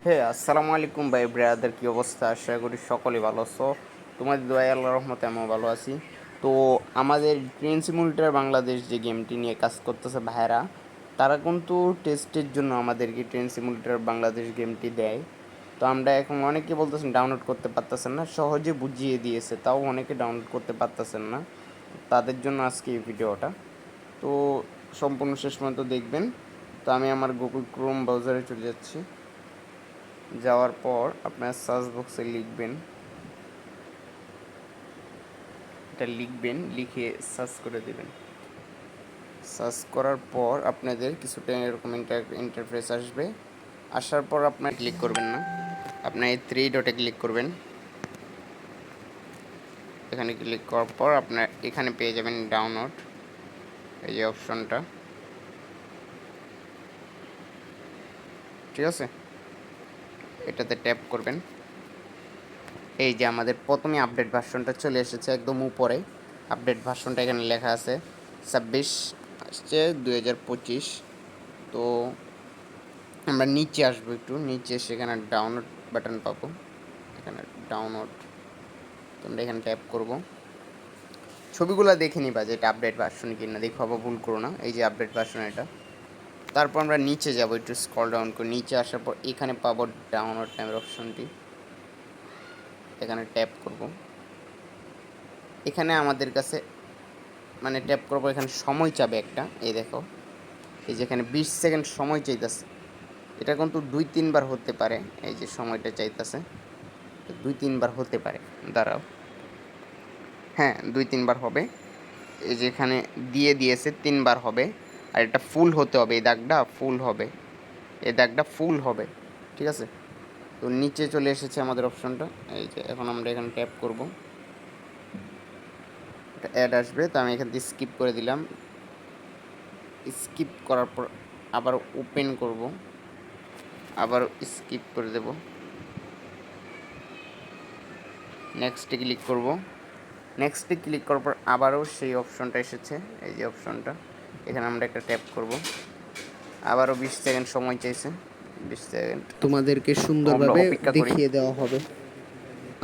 আসসালামু আলাইকুম ভাই ব্রাদার, কি অবস্থা? আশা করি সকলে ভালো আছো। তোমাদের দোয়ায় আল্লাহর রহমতে আমিও ভালো আছি। তো আমাদের ট্রেন সিমুলেটর বাংলাদেশ যে গেমটি নিয়ে কাজ করতেছে ভাইরা, তারা কিন্তু টেস্টের জন্য আমাদেরকে ট্রেন সিমুলেটর বাংলাদেশ গেমটি দেয়। তো আমরা এখন অনেকে বলতেছেন ডাউনলোড করতে পারতেছেন না, সহজে বুঝিয়ে দিয়েছে, তাও অনেকে ডাউনলোড করতে পারতেছেন না। তাদের জন্য আজকে এই ভিডিওটা। তো সম্পূর্ণ শেষ পর্যন্ত দেখবেন। তো আমি আমার গুগল ক্রোম ব্রাউজারে চলে যাচ্ছি। যাওয়ার পর আপনার সার্চ বক্সে লিখবেন, লিখে সার্চ করে দেবেন। সার্চ করার পর আপনাদের কিছুটা এরকম ইন্টারফেস আসবে। আসার পর আপনার ক্লিক করবেন না, আপনার এই থ্রি ডটে ক্লিক করবেন। এখানে ক্লিক করার পর আপনার এখানে পেয়ে যাবেন ডাউনলোড, এই যে অপশনটা, ঠিক আছে? এটাতে ট্যাপ করবেন। এই যে আমাদের প্রথমে আপডেট ভার্সনটা চলে এসেছে একদম উপরে। আপডেট ভার্সনটা এখানে লেখা আছে 26/2025। তো আমরা নিচে আসবো, একটু নিচে সেখানে ডাউনলোড বাটন পাবো, এখানে ডাউনলোড। তো আমরা এখানে ট্যাপ করব। ছবিগুলো দেখে নিবা যে এটা আপডেট ভার্সন কিনা, দেখো আবার ভুল করো না। এই যে আপডেট ভার্সন এটা। তারপর আমরা নিচে যাব, একটু স্ক্রল ডাউন করে নিচে আসার পর এখানে পাবো ডাউনলোড নামের অপশনটি, এখানে ট্যাপ করব। এখানে আমাদের কাছে মানে ট্যাপ করবো, এখানে সময় চাবে একটা, এই দেখো এই যে এখানে 20 সেকেন্ড সময় চাইতেছে। এটা কিন্তু 2-3 বার হতে পারে, এই যে সময়টা চাইতেছে 2-3 বার হতে পারে। দাঁড়াও, হ্যাঁ 2-3 বার হবে। এই যে এখানে দিয়ে দিয়েছে 3 বার হবে। আর এটা ফুল হতে হবে, এই দাগটা ফুল হবে, এই দাগটা ফুল হবে, ঠিক আছে? তো নিচে চলে এসেছে আমাদের অপশনটা। এই যে এখন আমরা এখানে ট্যাপ করব, এটা অ্যাড আসবে। তো আমি এখান থেকে স্কিপ করে দিলাম। স্কিপ করার পর আবার ওপেন করব, আবার স্কিপ করে দেব, নেক্সটে ক্লিক করব। নেক্সটে ক্লিক করার পর আবারও সেই অপশনটা এসেছে, এই যে অপশনটা, এখানে আমরা একটা ট্যাপ করব। আবারও 20 সেকেন্ড সময় চাইছে, 20 সেকেন্ড তোমাদেরকে সুন্দরভাবে দেখিয়ে দেওয়া হবে।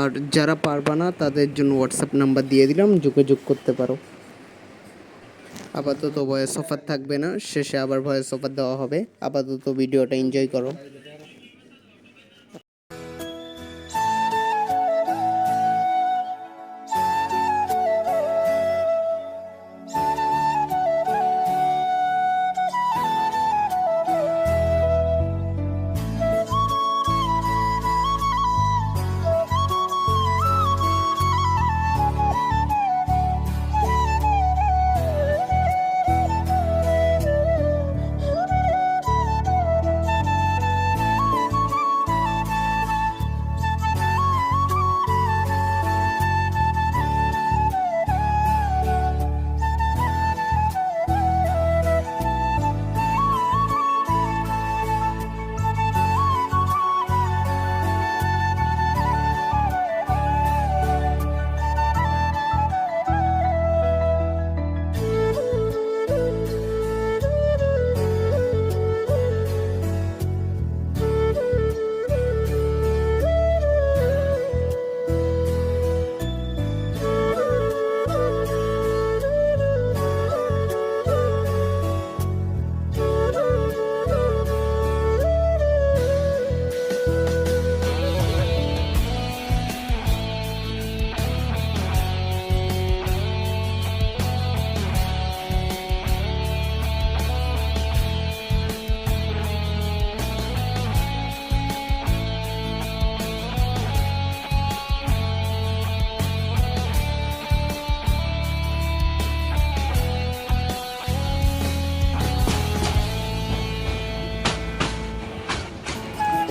আর যারা পারবা না তাদের জন্য হোয়াটসঅ্যাপ নাম্বার দিয়ে দিলাম, যোগাযোগ করতে পারো। আপাতত ভয়েস অফার থাকবে না, শেষে আবার ভয়েস অফার দেওয়া হবে। আপাতত ভিডিওটা এনজয় করো।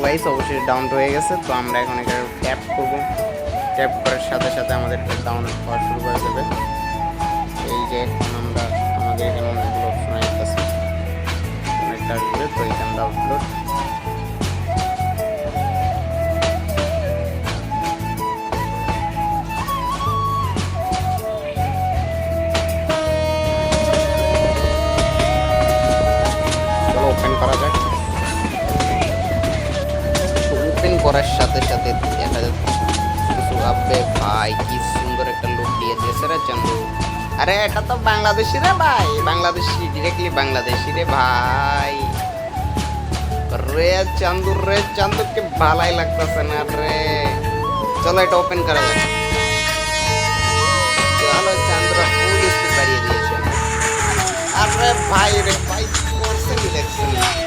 গাইস অবশ্যই ডাউনলোড হয়ে গেছে। তো আমরা এখন এখানে ট্যাপ করব, ট্যাপ করার সাথে সাথে আমাদের ডাউনলোড হওয়া শুরু করে দেবে। এই যে এখন আমরা আমাদের এখানে অনেকগুলো অপশন আসতেছে, অনেকটা আসবে। তো এখানে ডাউনলোড, চলো ওপেন করা যাক। করার সাথে সাথে দেখা যাচ্ছে কিছু ভাববে ভাই কি সুন্দর একটা লুক দিয়ে দিয়েছে রে চান্দু। আরে এটা তো বাংলাদেশি রে ভাই, বাংলাদেশি, ডিরেক্টলি বাংলাদেশি রে ভাই। রে চান্দুকে ভালাই লাগতেছে না রে। চলো এটা ওপেন করা যাক। চলো চান্দুরা ফুল স্পিড বাড়িয়ে দিয়েছে। আরে ভাই রে ভাই, করছে কি দেখছেন?